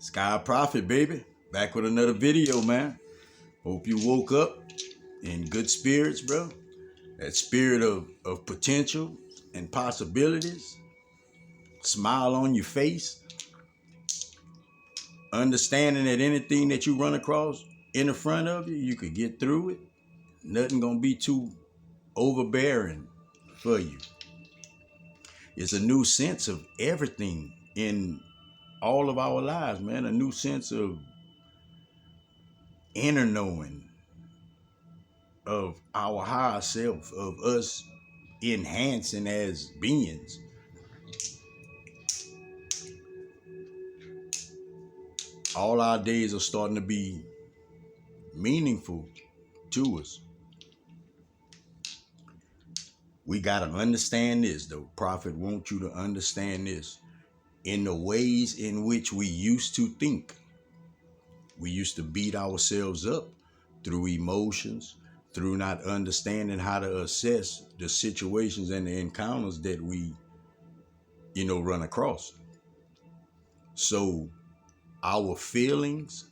Sky Prophet, baby. Back with another video, man. Hope you woke up in good spirits, bro. That spirit of potential and possibilities. Smile on your face. Understanding that anything that you run across in the front of you, you could get through it. Nothing gonna be too overbearing for you. It's a new sense of everything in all of our lives, man. A new sense of inner knowing, of our higher self, of us enhancing as beings. All our days are starting to be meaningful to us. We got to understand this. The prophet wants you to understand this. In the ways in which we used to think, we used to beat ourselves up through emotions, through not understanding how to assess the situations and the encounters that we, run across. So our feelings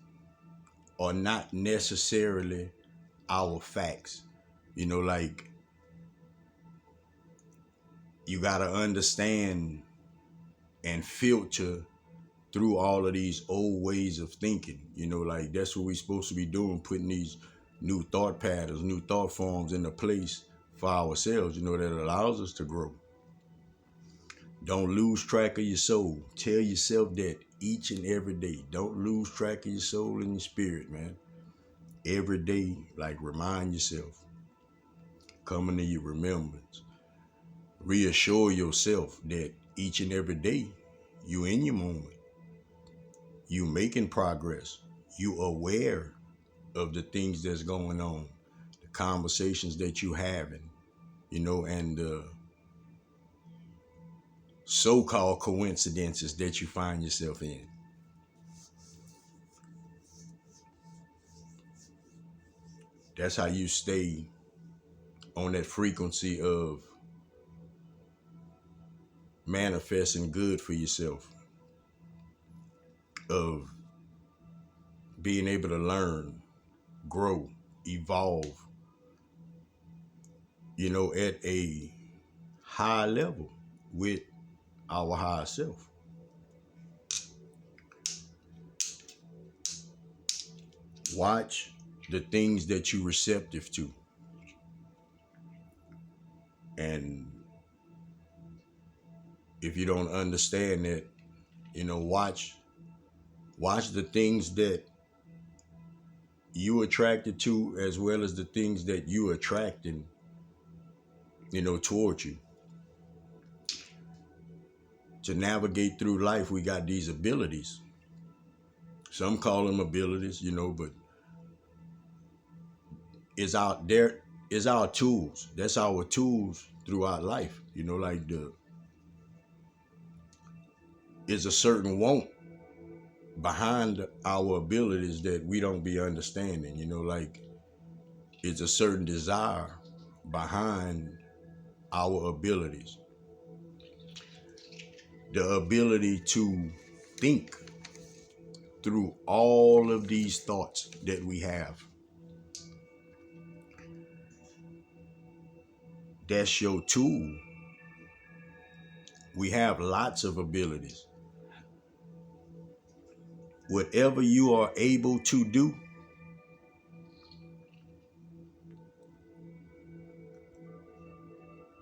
are not necessarily our facts. Like, you got to understand and filter through all of these old ways of thinking. Like, that's what we're supposed to be doing, putting these new thought patterns, new thought forms into place for ourselves, that allows us to grow. Don't lose track of your soul. Tell yourself that each and every day. Don't lose track of your soul and your spirit, man. Every day, like, remind yourself. Coming to your remembrance. Reassure yourself that each and every day, you in your moment. You making progress. You aware of the things that's going on. The conversations that you having, and the so-called coincidences that you find yourself in. That's how you stay on that frequency of manifesting good for yourself, of being able to learn, grow, evolve, at a high level with our higher self. Watch the things that you're receptive to. And if you don't understand that, watch the things that you attracted to, as well as the things that you attracting, towards you. To navigate through life, we got these abilities. Some call them abilities, but it's out there, is our tools. That's our tools throughout life. Like, is a certain want behind our abilities that we don't be understanding. Like, it's a certain desire behind our abilities. The ability to think through all of these thoughts that we have. That's your tool. We have lots of abilities. Whatever you are able to do,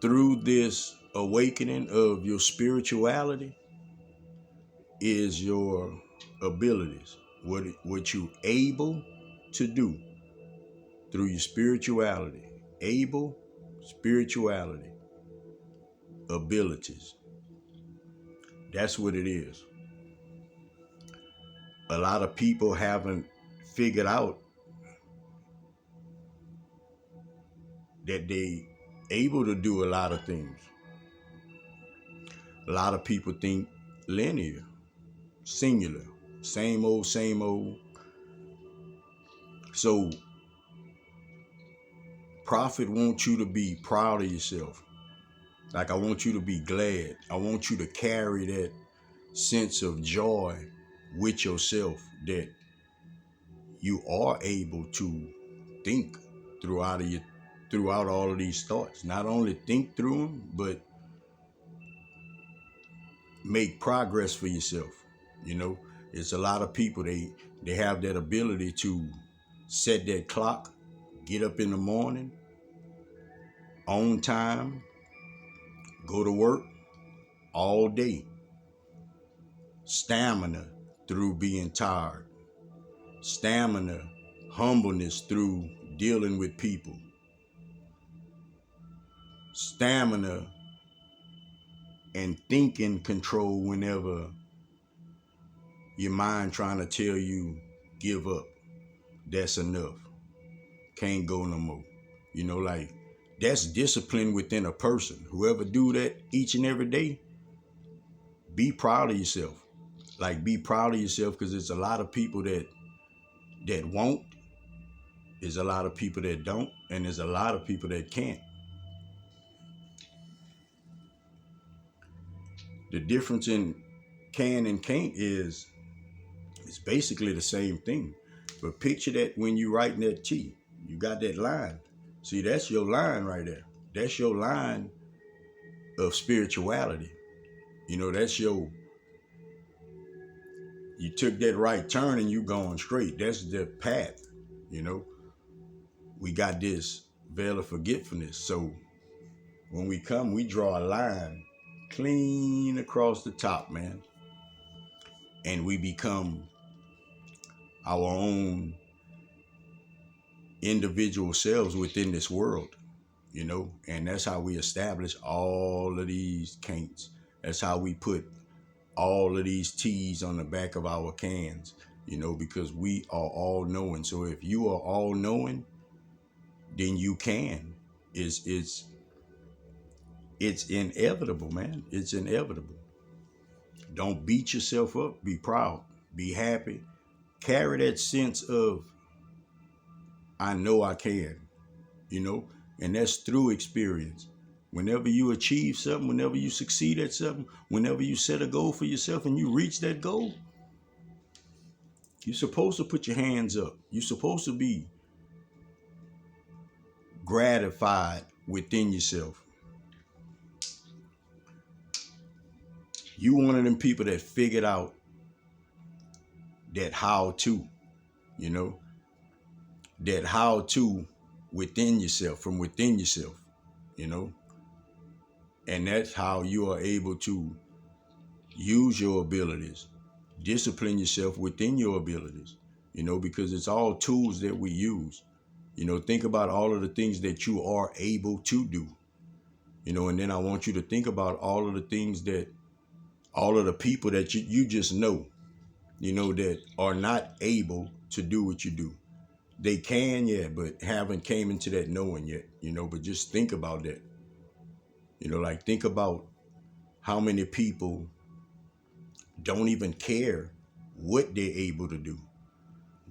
through this awakening of your spirituality, is your abilities. What you able to do through your spirituality. Spirituality, abilities. That's what it is. A lot of people haven't figured out that they able to do a lot of things. A lot of people think linear, singular, same old, same old. So, Prophet wants you to be proud of yourself. Like, I want you to be glad. I want you to carry that sense of joy with yourself that you are able to think throughout your throughout all of these thoughts. Not only think through them, but make progress for yourself. You know, it's a lot of people, they have that ability to set that clock, get up in the morning, on time, go to work all day. Stamina through being tired. Stamina, humbleness through dealing with people. Stamina and thinking control whenever your mind trying to tell you give up. That's enough. Can't go no more. You know, like that's discipline within a person. Whoever do that each and every day, be proud of yourself. Like be proud of yourself, because it's a lot of people that won't. There's a lot of people that don't, and there's a lot of people that can't. The difference in can and can't is it's basically the same thing. But picture that when you writing that T, you got that line. See, that's your line right there. That's your line of spirituality. You know, that's your, you took that right turn and you going straight. That's the path. You know, we got this veil of forgetfulness. So when we come, we draw a line clean across the top, man. And we become our own individual selves within this world, you know, and that's how we establish all of these can'ts. That's how we put all of these T's on the back of our cans, you know, because we are all knowing. So if you are all knowing, then you can. It's inevitable, man. It's inevitable. Don't beat yourself up. Be proud. Be happy. Carry that sense of I know I can, you know, and that's through experience. Whenever you achieve something, whenever you succeed at something, whenever you set a goal for yourself and you reach that goal, you're supposed to put your hands up. You're supposed to be gratified within yourself. You one of them people that figured out that how to, you know, that how to within yourself, from within yourself, you know, and that's how you are able to use your abilities, discipline yourself within your abilities, you know, because it's all tools that we use. You know, think about all of the things that you are able to do, you know, and then I want you to think about all of the things that, all of the people that you just know, you know, that are not able to do what you do. They can, yeah, but haven't came into that knowing yet, you know, but just think about that. You know, like think about how many people don't even care what they're able to do,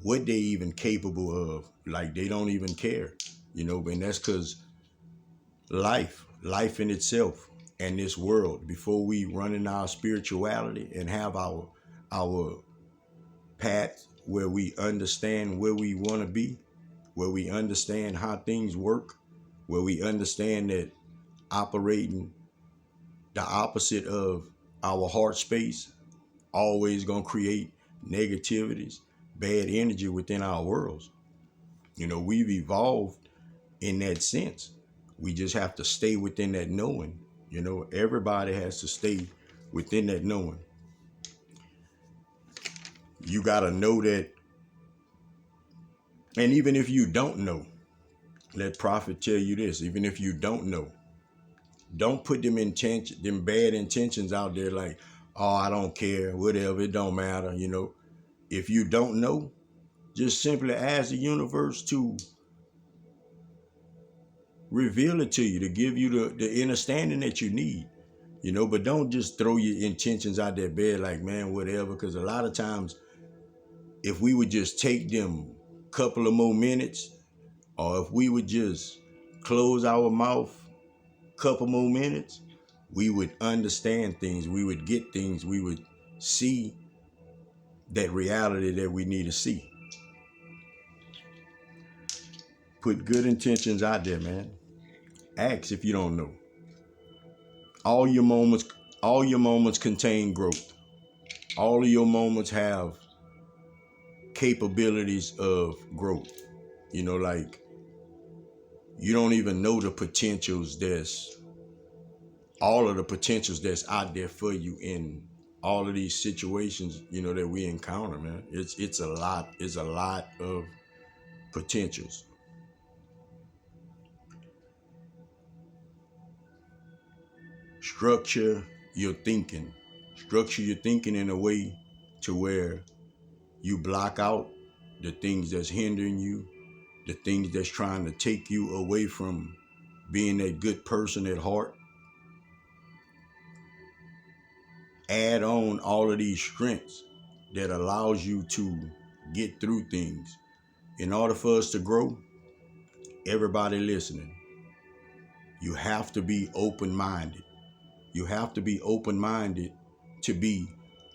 what they even capable of. Like they don't even care, you know, and that's because life in itself and this world, before we run in our spirituality and have our path where we understand where we want to be, where we understand how things work, where we understand that operating the opposite of our heart space always gonna create negativities, bad energy within our worlds. You know, we've evolved in that sense. We just have to stay within that knowing. You know, everybody has to stay within that knowing. You gotta know that, and even if you don't know, let Prophet tell you this, even if you don't know, don't put them bad intentions out there like, oh, I don't care, whatever, it don't matter, you know. If you don't know, just simply ask the universe to reveal it to you, to give you the understanding that you need, you know, but don't just throw your intentions out there bed like, man, whatever, because a lot of times, if we would just take them couple of more minutes, or if we would just close our mouth couple more minutes, we would understand things, we would get things, we would see that reality that we need to see. Put good intentions out there, man. Ask if you don't know. All your moments, all your moments contain growth. All of your moments have capabilities of growth. You know, like you don't even know the potentials that's all of the potentials that's out there for you in all of these situations, you know, that we encounter, man. It's a lot of potentials. Structure your thinking. Structure your thinking in a way to where you block out the things that's hindering you, the things that's trying to take you away from being that good person at heart. Add on all of these strengths that allows you to get through things. In order for us to grow, everybody listening, you have to be open-minded. You have to be open-minded to be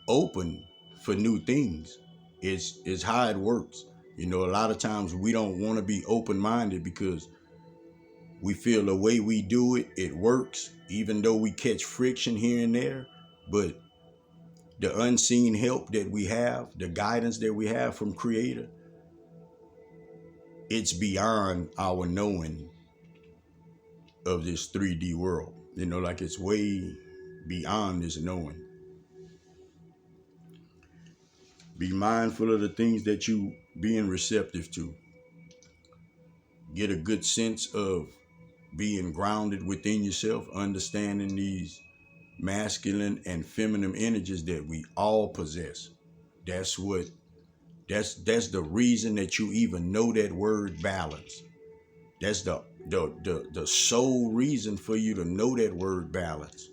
open for new things. It's how it works. You know, a lot of times we don't want to be open-minded because we feel the way we do it, it works, even though we catch friction here and there. But the unseen help that we have, the guidance that we have from Creator, it's beyond our knowing of this 3D world. You know, like it's way beyond this knowing. Be mindful of the things that you being receptive to. Get a good sense of being grounded within yourself, understanding these masculine and feminine energies that we all possess. That's what that's the reason that you even know that word balance. That's the sole reason for you to know that word balance.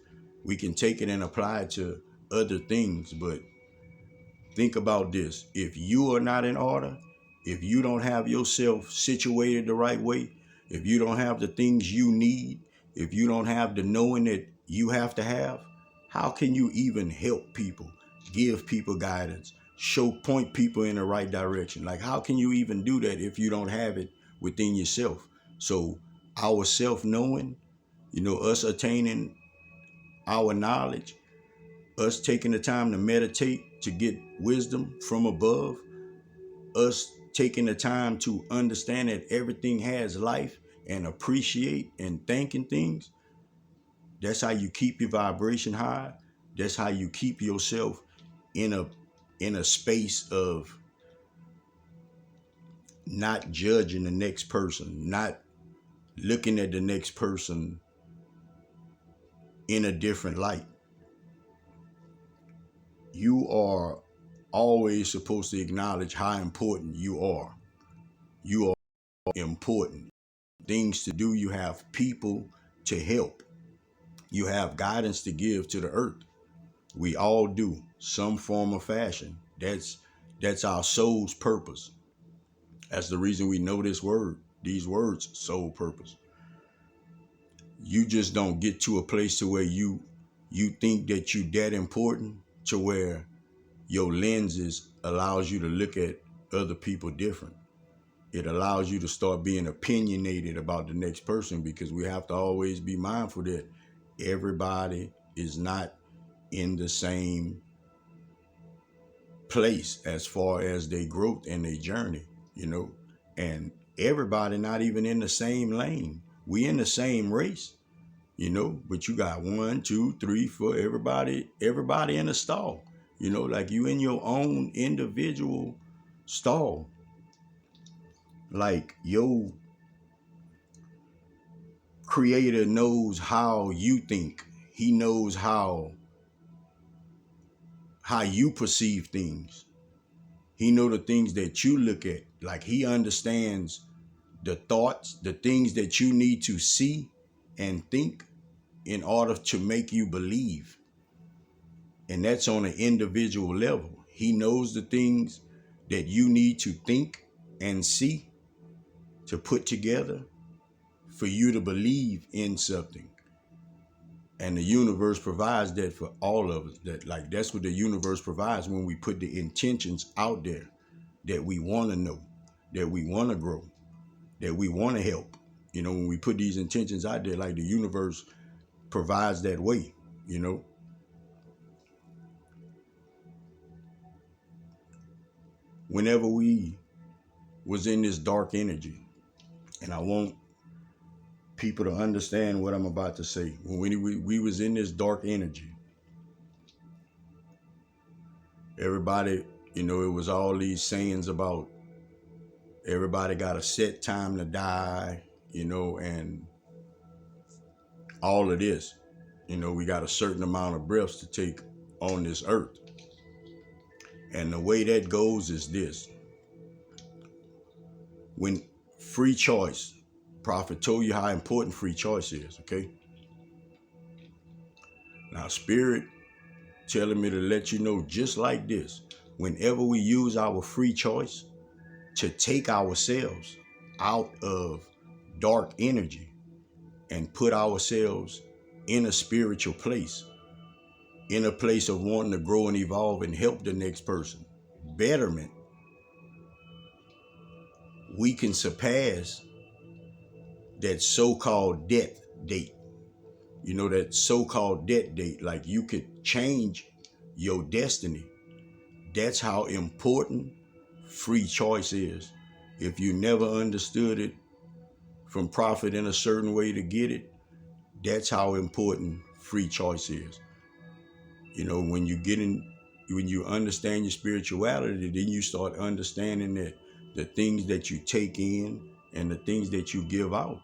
We can take it and apply it to other things, but think about this. If you are not in order, if you don't have yourself situated the right way, if you don't have the things you need, if you don't have the knowing that you have to have, how can you even help people, give people guidance, point people in the right direction? Like, how can you even do that if you don't have it within yourself? So our self-knowing, you know, us attaining our knowledge, us taking the time to meditate to get wisdom from above, us taking the time to understand that everything has life and appreciate and thanking things, that's how you keep your vibration high. That's how you keep yourself in a space of not judging the next person, not looking at the next person in a different light. You are always supposed to acknowledge how important you are. You are important. Things to do, you have people to help. You have guidance to give to the earth. We all do, some form of fashion. That's our soul's purpose. That's the reason we know this word, these words, soul purpose. You just don't get to a place to where you think that you that important to where your lenses allows you to look at other people different. It allows you to start being opinionated about the next person, because we have to always be mindful that everybody is not in the same place as far as their growth and their journey, you know, and everybody not even in the same lane. We in the same race, you know, but you got 1, 2, 3, 4, everybody in a stall, you know, like you in your own individual stall. Like your Creator knows how you think. He knows how you perceive things. He know the things that you look at. Like he understands the thoughts, the things that you need to see and think in order to make you believe. And that's on an individual level. He knows the things that you need to think and see to put together for you to believe in something. And the universe provides that for all of us. That, like, that's what the universe provides when we put the intentions out there, that we want to know, that we want to grow, that we want to help. You know, when we put these intentions out there, like, the universe provides that way, you know. Whenever we was in this dark energy, and I want people to understand what I'm about to say. When we was in this dark energy, everybody, you know, it was all these sayings about everybody got a set time to die, you know, and all of this. You know, we got a certain amount of breaths to take on this earth. And the way that goes is this. When free choice, Prophet told you how important free choice is, okay? Now, Spirit telling me to let you know just like this. Whenever we use our free choice to take ourselves out of dark energy and put ourselves in a spiritual place, in a place of wanting to grow and evolve and help the next person, betterment, we can surpass that so-called death date. You know, that so-called death date, like you could change your destiny. That's how important free choice is. If you never understood it from Prophet in a certain way to get it, that's how important free choice is. You know, when you understand your spirituality, then you start understanding that the things that you take in and the things that you give out,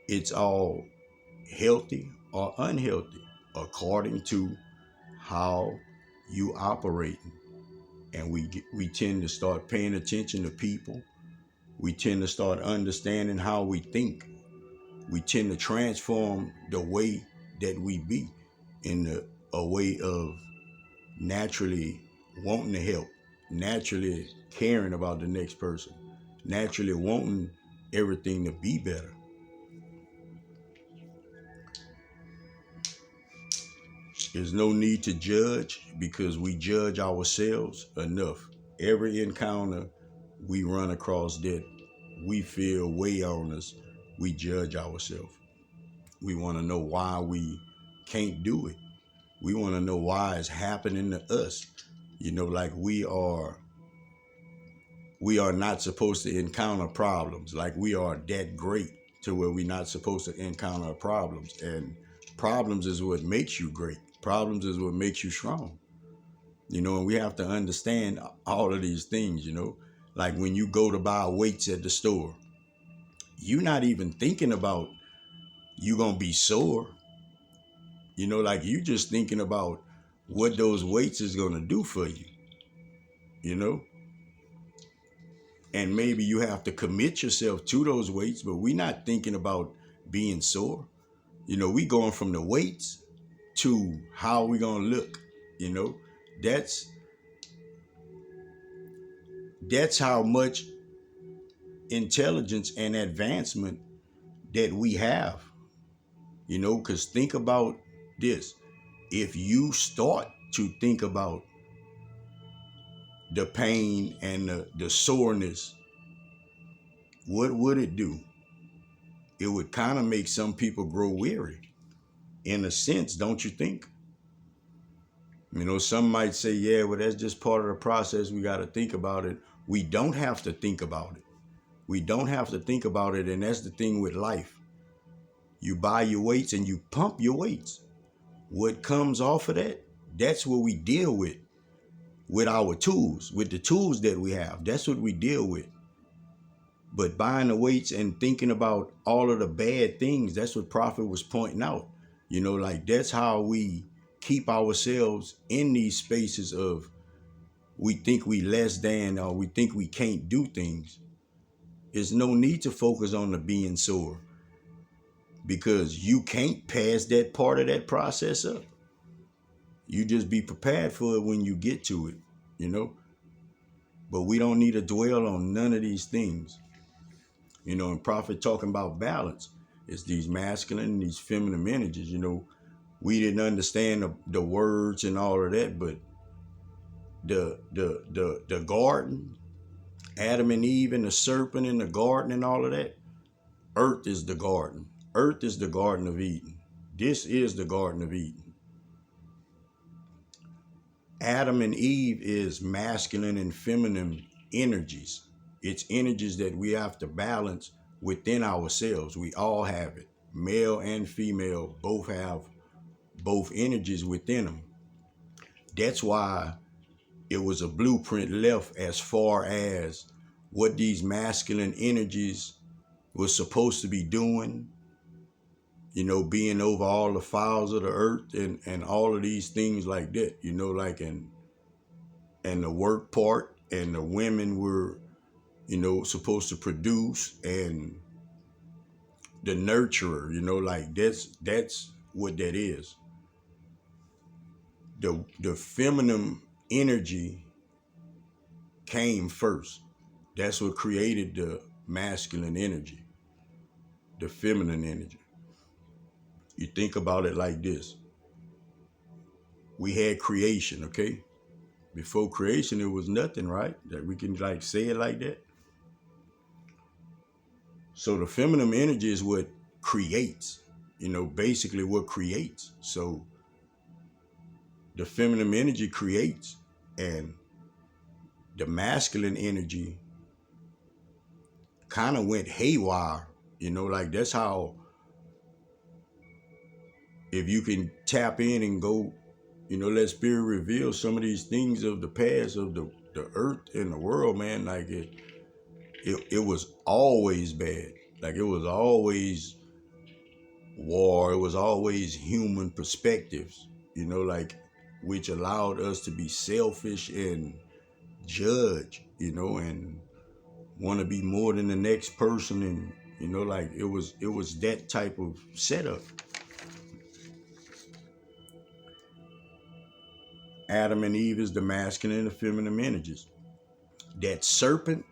it's all healthy or unhealthy according to how you operate. And we tend to start paying attention to people. We tend to start understanding how we think. We tend to transform the way that we be in a way of naturally wanting to help, naturally caring about the next person, naturally wanting everything to be better. There's no need to judge because we judge ourselves enough. Every encounter we run across that we feel weigh on us, we judge ourselves. We want to know why we can't do it. We want to know why it's happening to us. You know, like we are not supposed to encounter problems. Like we are that great to where we're not supposed to encounter problems. And problems is what makes you great. Problems is what makes you strong. You know, and we have to understand all of these things, you know. Like when you go to buy weights at the store, you're not even thinking about you gonna be sore. You know, like you just thinking about what those weights is gonna do for you, you know? And maybe you have to commit yourself to those weights, but we're not thinking about being sore. You know, we going from the weights to how we gonna look, you know? That's how much intelligence and advancement that we have, you know, because think about this. If you start to think about the pain and the soreness, what would it do? It would kind of make some people grow weary, in a sense, don't you think? You know, some might say, yeah, well, that's just part of the process. We got to think about it. We don't have to think about it. We don't have to think about it. And that's the thing with life. You buy your weights and you pump your weights. What comes off of that, that's what we deal with our tools, with the tools that we have. That's what we deal with. But buying the weights and thinking about all of the bad things, that's what Prophet was pointing out. You know, like that's how we keep ourselves in these spaces of we think we less than or we think we can't do things. There's no need to focus on the being sore because you can't pass that part of that process up. You just be prepared for it when you get to it, you know? But we don't need to dwell on none of these things. You know, and Prophet talking about balance. It's these masculine and these feminine energies. We didn't understand the words and all of that, but the garden, Adam and Eve and the serpent in the garden and all of that, earth is the garden. Earth is the Garden of Eden. This is the Garden of Eden. Adam and Eve is masculine and feminine energies. It's energies that we have to balance within ourselves. We all have it. Male and female both have both energies within them. That's why it was a blueprint left as far as what these masculine energies was supposed to be doing, being over all the fowls of the earth and all of these things like that, like and the work part, and the women were, supposed to produce, and the nurturer, like that's what that is. The feminine energy came first. That's what created the masculine energy, the feminine energy. You think about it like this. We had creation, okay? Before creation, it was nothing, right? That we can like say it like that. So the feminine energy is what creates, basically what creates. So the feminine energy creates, and the masculine energy kind of went haywire, like that's how, if you can tap in and go, let spirit reveal some of these things of the past of the earth and the world, man, like it was always bad. Like it was always war. It was always human perspectives, like which allowed us to be selfish and judge, and want to be more than the next person. And, like it was that type of setup. Adam and Eve is the masculine and the feminine energies. That serpent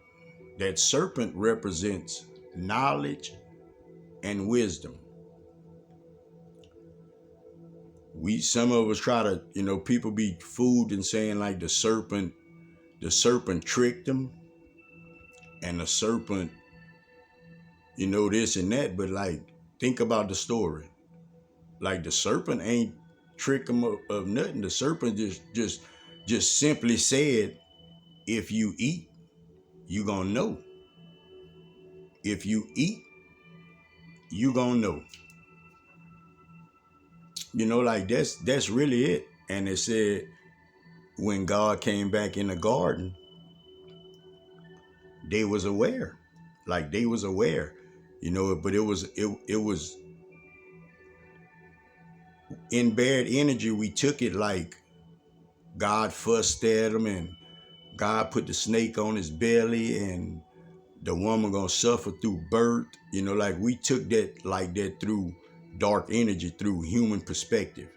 represents knowledge and wisdom. Some of us try to, people be fooled and saying like the serpent tricked them, and the serpent, this and that. But like, think about the story. Like the serpent ain't trick them of nothing. The serpent just simply said, if you eat, you gonna know. If you eat, you gonna know. Like that's really it. And it said when God came back in the garden, they was aware. Like they was aware, but it was in bad energy. We took it like God fussed at him, and God put the snake on his belly, and the woman gonna suffer through birth. Like we took that like that through dark energy, through human perspective.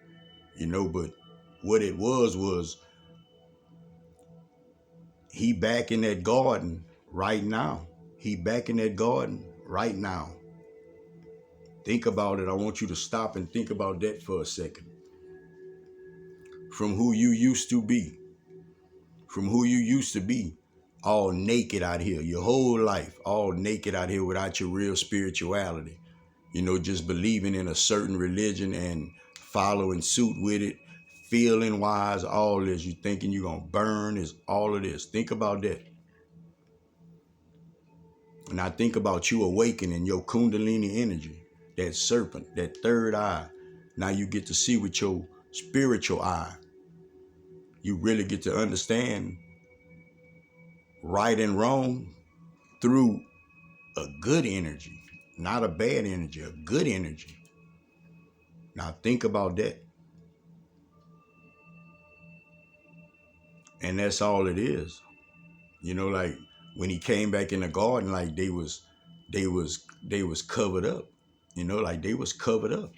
But what it was he back in that garden right now. He back in that garden right now. Think about it. I want you to stop and think about that for a second. From who you used to be. From who you used to be. All naked out here. Your whole life. All naked out here without your real spirituality. Just believing in a certain religion and following suit with it. Feeling wise. All this. You thinking you're going to burn. Is all of this. Think about that. And I think about you awakening your kundalini energy, that serpent, that third eye. Now you get to see with your spiritual eye. You really get to understand right and wrong through a good energy, not a bad energy, a good energy. Now think about that. And that's all it is. Like when he came back in the garden, like they was covered up. Like they was covered up.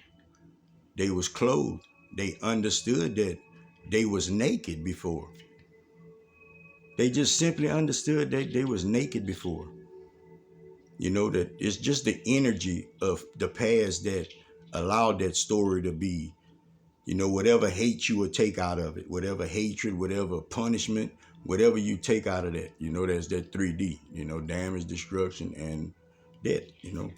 They was clothed. They understood that they was naked before. They just simply understood that they was naked before. You know, that it's just the energy of the past that allowed that story to be, you know, whatever hate you would take out of it, whatever hatred, whatever punishment, whatever you take out of that, you know, there's that 3D, you know, damage, destruction, and death, you know.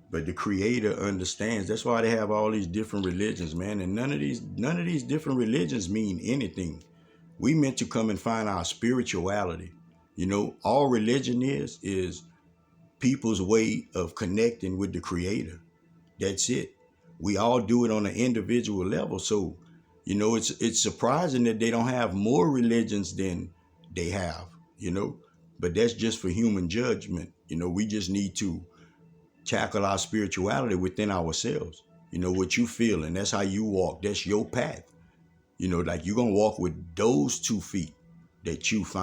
But the creator understands. That's why they have all these different religions, man. And none of these different religions mean anything. We meant to come and find our spirituality. You know, all religion is people's way of connecting with the creator. That's it. We all do it on an individual level. So, you know, it's surprising that they don't have more religions than they have, you know. But that's just for human judgment. You know, we just need to tackle our spirituality within ourselves. You know, what you feel, and that's how you walk. That's your path. You know, like you're gonna walk with those 2 feet that you find.